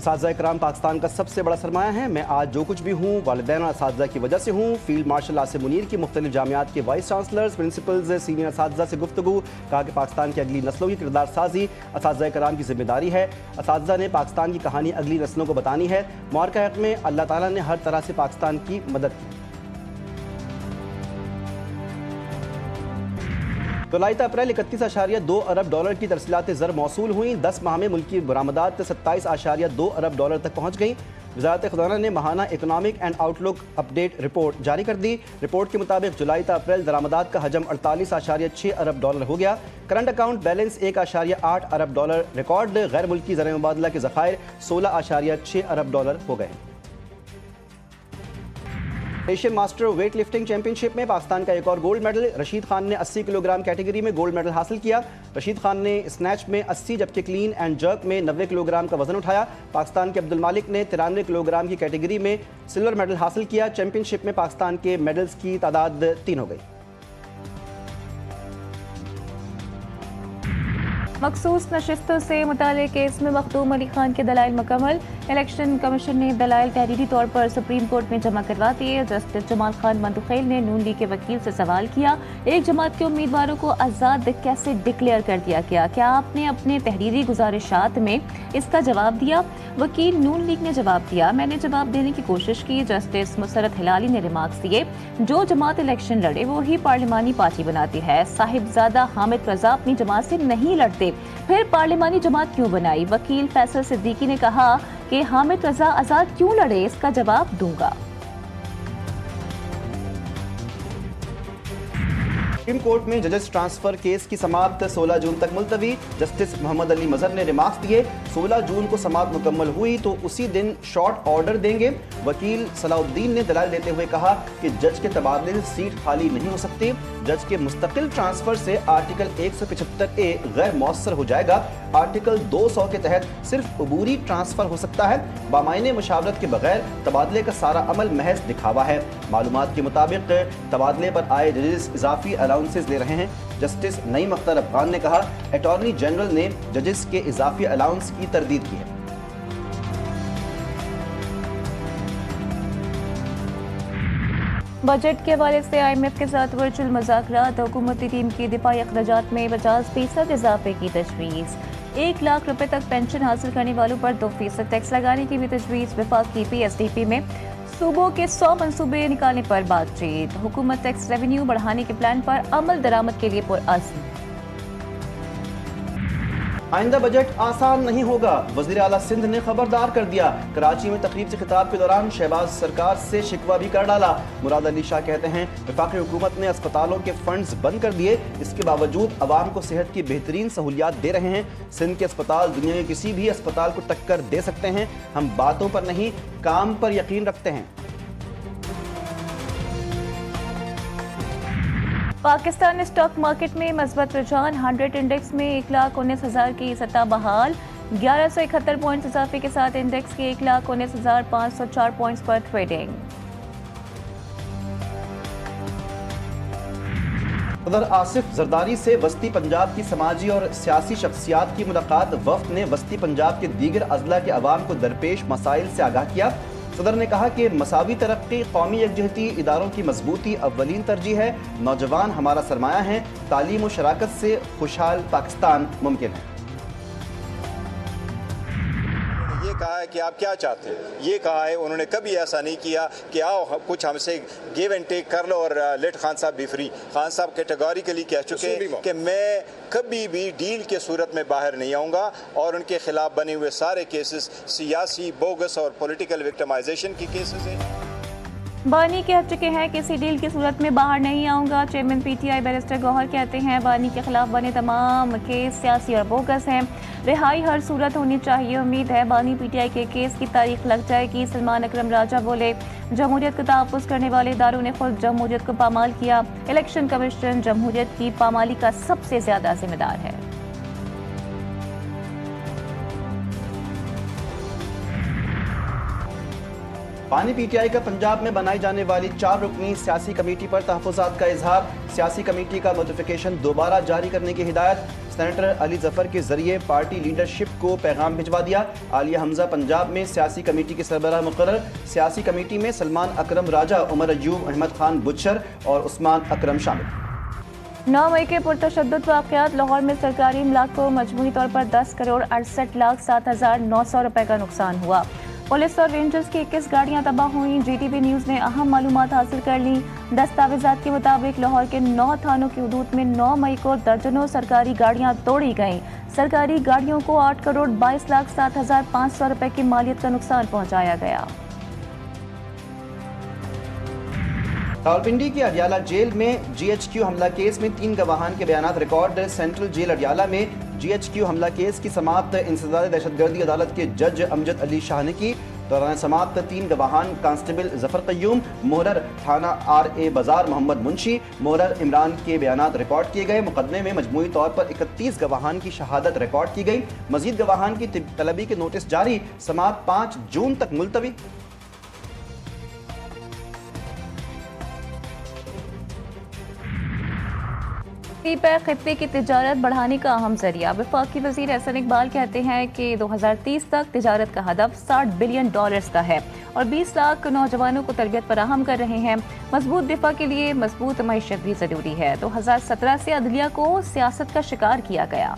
असातिज़ा कराम पाकिस्तान का सबसे बड़ा सरमाया है। मैं आज जो कुछ भी हूँ वालिदैन और असातिज़ा की वजह से हूँ। फील्ड मार्शल आसिम मुनीर की मुख्तलिफ जामियात के वाइस चांसलर्स, प्रिंसिपल्स, सीनियर असातिज़ा से गुफ्तगू। कहा कि पाकिस्तान की अगली नस्लों की किरदार साजी असातिज़ा कराम की जिम्मेदारी है। असातिज़ा ने पाकिस्तान की कहानी अगली नस्लों को बतानी है। मुबारका हक़ में अल्लाह ताला ने हर तरह से पाकिस्तान की मदद की। जुलाई अप्रैल 31.2 अरब डॉलर की तरसीलात ज़र मौसूल हुई। 10 माह में मुल्की बरामदात 27.2 अरब डॉलर तक पहुँच गई। वज़ारत ख़ज़ाना ने माहाना economic and outlook update report जारी कर दी। रिपोर्ट के मुताबिक जुलाई अप्रैल दरामदात का हजम 48.6 अरब डॉलर हो गया। करंट अकाउंट बैलेंस 1.8 अरब डॉलर रिकॉर्ड। गैर मुल्की ज़र मुबादला के ज़खायर 16.6 अरब डॉलर हो गए। Asian master weight lifting championship में पाकिस्तान का एक और गोल्ड मेडल। रशीद खान ने 80 किलोग्राम कैटेगरी में गोल्ड मेडल हासिल किया। रशीद खान ने स्नैच में 80 जबकि क्लीन एंड जर्क में 90 किलोग्राम का वजन उठाया। पाकिस्तान के अब्दुल मालिक ने 93 किलोग्राम की कैटेगरी में सिल्वर मेडल हासिल किया। चैंपियनशिप में पाकिस्तान के मेडल्स की तादाद 3 हो गई। मखसूस नशिस्तों से मुताल्लिक़ केस में मखदूम अली खान के दलाइल मुकम्मल। इलेक्शन कमीशन ने दलाइल तहरीरी तौर पर सुप्रीम कोर्ट में जमा करवा दिए। जस्टिस जमाल खान मंतुखेल ने नून लीग के वकील से सवाल किया, एक जमात के उम्मीदवारों को आज़ाद कैसे डिक्लेयर कर दिया गया? क्या आपने अपने तहरीरी गुजारिशात में इसका जवाब दिया? वकील नून लीग ने जवाब दिया, मैंने जवाब देने की कोशिश की। जस्टिस मुसरत हिलाली ने रिमार्क्स दिए, जो जमात इलेक्शन लड़े वो ही पार्लिमानी पार्टी बनाती है। साहिबजादा हामिद रजा अपनी जमात से नहीं लड़ते, फिर पार्लिमानी जमात क्यों बनाई? वकील फैसल सिद्दीकी ने कहा कि हामिद रजा आजाद क्यों लड़े, इसका जवाब दूंगा। सुप्रीम कोर्ट में जजेस ट्रांसफर केस की समाप्त 16 जून तक मुलतवी। जस्टिस मोहम्मद अली मजहर ने रिमार्क्स दिए, 16 जून को समाप्त मुकम्मल हुई तो उसी दिन शॉर्ट ऑर्डर देंगे। वकील सलाउद्दीन ने दलाल देते हुए कहा कि जज के तबादले से सीट खाली नहीं हो सकती। जज के मुस्तकिल ट्रांसफर से आर्टिकल 175A गैर मौसर हो जाएगा। आर्टिकल 200 के तहत सिर्फ अबूरी ट्रांसफर हो सकता है। बामायने मुशावरत के बगैर तबादले का सारा अमल महज दिखावा है। मालूमात के मुताबिक तबादले पर आए जजेस इजाफी अलाउंसेस ले रहे हैं। जस्टिस नईम अख्तर अफगान ने कहा, अटॉर्नी जनरल ने जजेस के इजाफी अलाउंस की तरदीद की है। बजट के हवाले से IMF के साथ वर्चुअल मुज़ाकरात। हुकूमती टीम की दिफाई अखराजात में 50% इजाफे की तजवीज़। 1 लाख रुपए तक पेंशन हासिल करने वालों पर 2% टैक्स लगाने की भी तजवीज़। वफाकी PSDP में सूबों के 100 मंसूबे निकालने पर बातचीत। हुकूमत टैक्स रेवेन्यू बढ़ाने के प्लान पर अमल दरामद के लिए पुरअज़्म। आइंदा बजट आसान नहीं होगा, वज़ीर आला सिंध ने खबरदार कर दिया। कराची में तकरीब से खिताब के दौरान शहबाज सरकार से शिकवा भी कर डाला। मुराद अली शाह कहते हैं, वफाकी हुकूमत ने अस्पतालों के फंड्स बंद कर दिए, इसके बावजूद अवाम को सेहत की बेहतरीन सहूलियात दे रहे हैं। सिंध के अस्पताल दुनिया के किसी भी अस्पताल को टक्कर दे सकते हैं। हम बातों पर नहीं, काम पर यकीन रखते हैं। पाकिस्तान स्टॉक मार्केट में मज़बूत रुझान। 100 इंडेक्स में 1,19,000 की सतह बहाल। 1171 पॉइंट्स इजाफे के साथ इंडेक्स के 1,19,504 पॉइंट्स पर ट्रेडिंग। सदर आसिफ जरदारी से वस्ती पंजाब की समाजी और सियासी शख्सियात की मुलाकात। वफ्द ने वस्ती पंजाब के दीगर अजला के अवाम को दरपेश मसाइल से आगाह किया। सदर ने कहा कि मसावी तरक्की, कौमी यकजहती, इदारों की मजबूती अव्वलीन तरजीह है। नौजवान हमारा सरमाया है। तालीम और शराकत से खुशहाल पाकिस्तान मुमकिन है। ये कहा है कि आप क्या चाहते हैं, ये कहा है, उन्होंने कभी ऐसा नहीं किया कि आओ कुछ हमसे गिव एंड टेक कर लो और लेट खान साहब भी फ्री। खान साहब कैटेगोरिकली कह चुके हैं कि मैं कभी भी डील के सूरत में बाहर नहीं आऊँगा और उनके खिलाफ बने हुए सारे केसेस सियासी, बोगस और पॉलिटिकल विक्टिमाइजेशन की केसेस हैं। बानी कह चुके हैं किसी डील की सूरत में बाहर नहीं आऊंगा। चेयरमैन PTI बैरिस्टर गौहर कहते हैं, बानी के खिलाफ बने तमाम केस सियासी और बोगस हैं, रिहाई हर सूरत होनी चाहिए। उम्मीद है बानी PTI के केस की तारीख लग जाएगी। सलमान अकरम राजा बोले, जमहूरियत का तहफ़्फ़ुज़ करने वाले इदारों ने खुद जमहूरियत को पामाल किया। इलेक्शन कमीशन जमहूरियत की पामाली का सबसे ज्यादा जिम्मेदार है। पानी पीटीआई का पंजाब में बनाई जाने वाली 4 रुकनी सियासी कमेटी पर तहफ़्फ़ुज़ात का इजहार। सियासी कमेटी का नोटिफिकेशन दोबारा जारी करने की हिदायत। सेनेटर अली जफर के जरिए पार्टी लीडरशिप को पैगाम भिजवा दिया। आलिया हमजा पंजाब में सियासी कमेटी के सरबराह मुकर्रर। सियासी कमेटी में सलमान अकरम राजा, उमर अयूब, अहमद खान बुच्चर और उस्मान अकरम शामिल। 9 मई के पुरतशद्दुद वाक़यात। लाहौर में सरकारी इमलाक को मजमूई तौर पर 10 करोड़ 68,07,900 रुपए का नुकसान हुआ। पुलिस और रेंजर्स की 21 गाड़ियां तबाह हुई। GTV न्यूज़ ने अहम मालूमात हासिल कर ली। दस्तावेजात के मुताबिक लाहौर के 9 थानों की हदूद में 9 मई को दर्जनों सरकारी गाड़ियां तोड़ी गईं। सरकारी गाड़ियों को 8 करोड़ 22,07,500 रुपए की मालियत का नुकसान पहुंचाया गया। रावलपिंडी की अडियाला जेल में GHQ हमला केस में 3 गवाहान के बयानात रिकॉर्ड। सेंट्रल जेल अडियाला में GHQ हमला केस की समाअत इंसदाद दहशतगर्दी अदालत के जज अमजद अली शाह ने की। दौरान समाअत 3 गवाहान कांस्टेबल जफर कयूम, मोहरर थाना RA बाजार मोहम्मद मुंशी, मोहरर इमरान के बयानात रिकॉर्ड किए गए। मुकदमे में मजमूई तौर पर 31 गवाहान की शहादत रिकॉर्ड की गई। मजीद गवाहान की तलबी के नोटिस जारी। समाअत 5 जून तक मुलतवी। पैक खित्ते की तिजारत बढ़ाने का अहम जरिया। वफाकी वज़ीर एहसन इकबाल कहते हैं कि 2030 तक तिजारत का हदफ $60 बिलियन का है और 20 लाख नौजवानों को तरबियत फराहम कर रहे हैं। मजबूत दिफा के लिए मजबूत मईशत भी ज़रूरी है। 2017 से अदलिया को सियासत का शिकार किया गया।